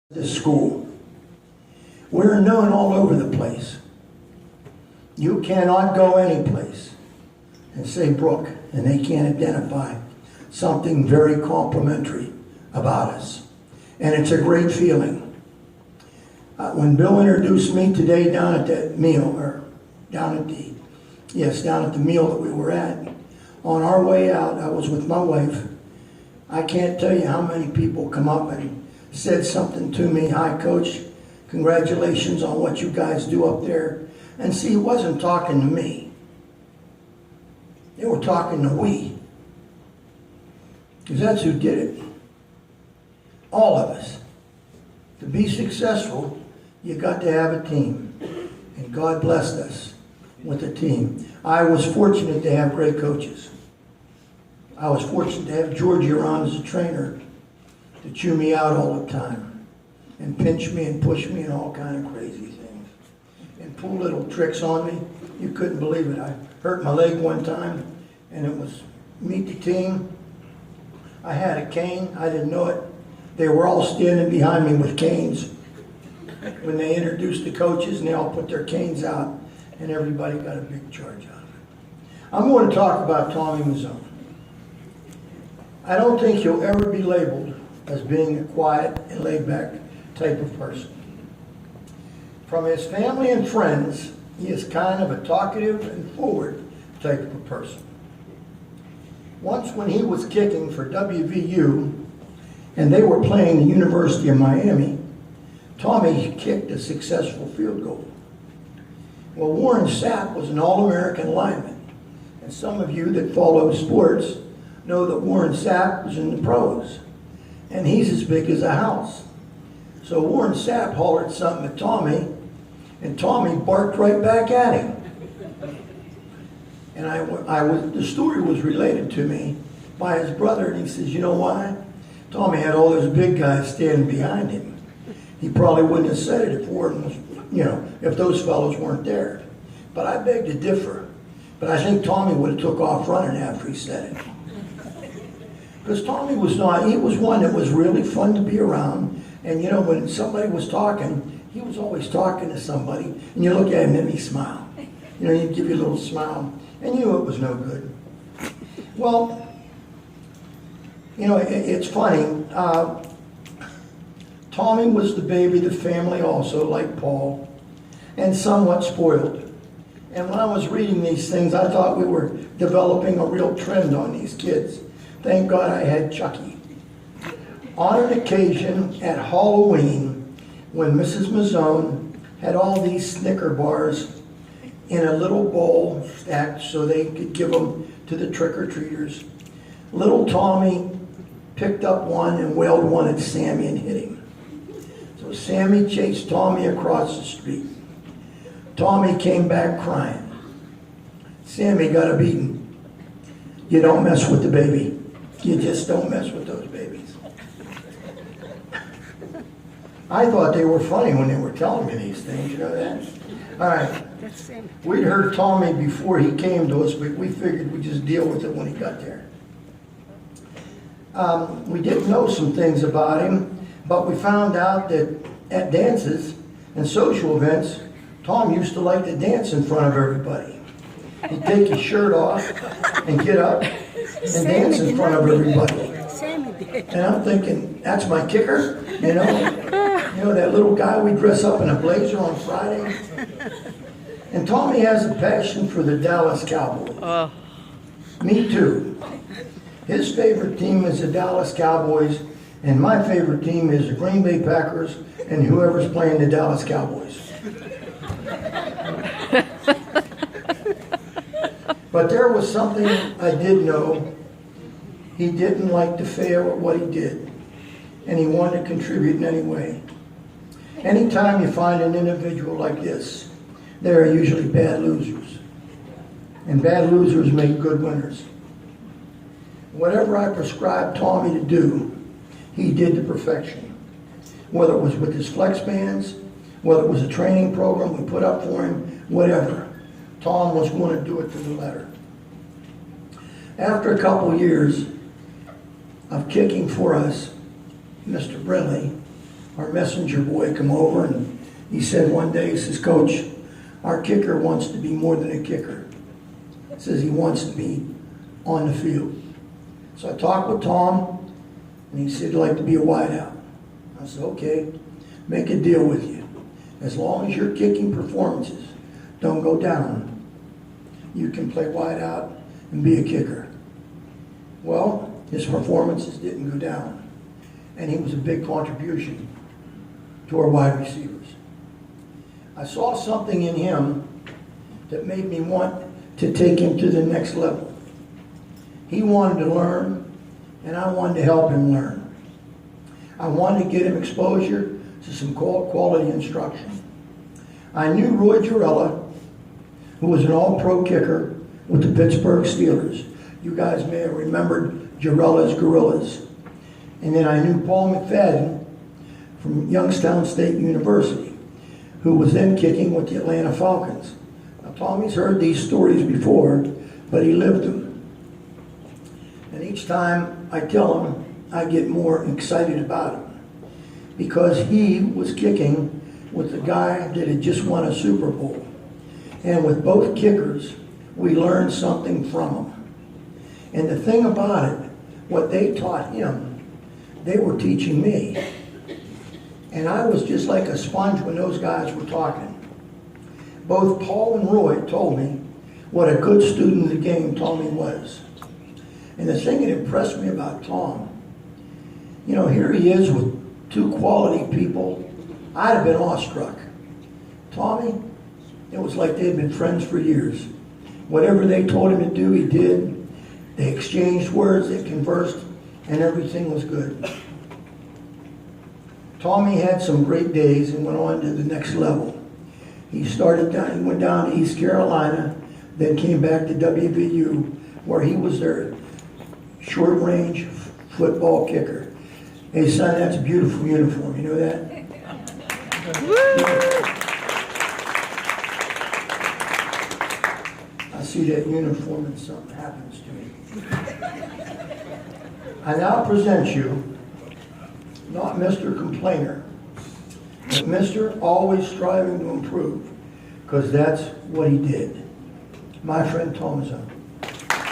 This school. We're known all over the place. You cannot go any place and say Brook, and they can't identify something very complimentary about us. And it's a great feeling. When Bill introduced me today down at that meal, or down at the meal that we were at, on our way out, I was with my wife. I can't tell you how many people come up and said something to me. Hi, Coach. Congratulations on what you guys do up there. And see, he wasn't talking to me. They were talking to we. Because that's who did it. All of us. To be successful, you got to have a team. And God blessed us with a team. I was fortunate to have great coaches. I was fortunate to have Georgie around as a trainer to chew me out all the time and pinch me and push me and all kind of crazy things and pull little tricks on me. You couldn't believe it. I hurt my leg one time and it was meet the team. I had a cane. I didn't know it. They were all standing behind me with canes when they introduced the coaches, and they all put their canes out and everybody got a big charge out of it. I'm going to talk about Tommy Mazzone. I don't think he'll ever be labeled as being a quiet and laid-back type of person. From his family and friends, he is kind of a talkative and forward type of a person. Once when he was kicking for WVU, and they were playing the University of Miami, Tommy kicked a successful field goal. Well, Warren Sapp was an All-American lineman, and some of you that follow sports know that Warren Sapp was in the pros. And he's as big as a house. So Warren Sapp hollered something at Tommy, and Tommy barked right back at him. And the story was related to me by his brother, and he says, you know why? Tommy had all those big guys standing behind him. He probably wouldn't have said it if Warren was, if those fellows weren't there. But I beg to differ. But I think Tommy would have took off running after he said it. Because Tommy was he was one that was really fun to be around. And when somebody was talking, he was always talking to somebody. And you look at him and he'd smile. He'd give you a little smile. And you knew it was no good. Well, it's funny. Tommy was the baby of the family also, like Paul, and somewhat spoiled. And when I was reading these things, I thought we were developing a real trend on these kids. Thank God I had Chucky. On an occasion at Halloween, when Mrs. Mazzone had all these Snicker bars in a little bowl stacked so they could give them to the trick-or-treaters, little Tommy picked up one and wailed one at Sammy and hit him. So Sammy chased Tommy across the street. Tommy came back crying. Sammy got a beating. You don't mess with the baby. You just don't mess with those babies. I thought they were funny when they were telling me these things, you know that? All right. We'd heard Tommy before he came to us, but we figured we'd just deal with it when he got there. We didn't know some things about him, but we found out that at dances and social events, Tom used to like to dance in front of everybody. He'd take his shirt off and get up and dance in front of everybody. And I'm thinking, that's my kicker, that little guy we dress up in a blazer on Friday. And Tommy has a passion for the Dallas Cowboys. Me too. His favorite team is the Dallas Cowboys, and my favorite team is the Green Bay Packers and whoever's playing the Dallas Cowboys. But there was something I did know. He didn't like to fail at what he did, and he wanted to contribute in any way. Anytime you find an individual like this, they are usually bad losers. And bad losers make good winners. Whatever I prescribed Tommy to do, he did to perfection. Whether it was with his flex bands, whether it was a training program we put up for him, whatever. Tom was going to do it to the letter. After a couple years of kicking for us, Mr. Brinley, our messenger boy come over, and he said one day, he says, Coach, our kicker wants to be more than a kicker. He says he wants to be on the field. So I talked with Tom, and he said he'd like to be a wideout. I said, okay, make a deal with you. As long as your kicking performances don't go down, you can play wideout and be a kicker. Well, his performances didn't go down, and he was a big contribution to our wide receivers. I saw something in him that made me want to take him to the next level. He wanted to learn, and I wanted to help him learn. I wanted to get him exposure to some quality instruction. I knew Roy Gerella, who was an all-pro kicker with the Pittsburgh Steelers. You guys may have remembered Gerella's Gorillas. And then I knew Paul McFadden from Youngstown State University, who was then kicking with the Atlanta Falcons. Now, Tommy's heard these stories before, but he lived them. And each time I tell him, I get more excited about him, because he was kicking with the guy that had just won a Super Bowl. And with both kickers, we learned something from them. And the thing about it, what they taught him, they were teaching me. And I was just like a sponge when those guys were talking. Both Paul and Roy told me what a good student of the game Tommy was. And the thing that impressed me about Tom, you know, here he is with two quality people. I'd have been awestruck. Tommy, it was like they'd been friends for years. Whatever they told him to do, he did. They exchanged words, they conversed, and everything was good. Tommy had some great days and went on to the next level. He went down to East Carolina, then came back to WVU, where he was their short-range football kicker. Hey son, that's a beautiful uniform, you know that? I see that uniform and something happens to me. I now present you, not Mr. Complainer, but Mr. Always Striving to Improve, because that's what he did. My friend Tom Zone.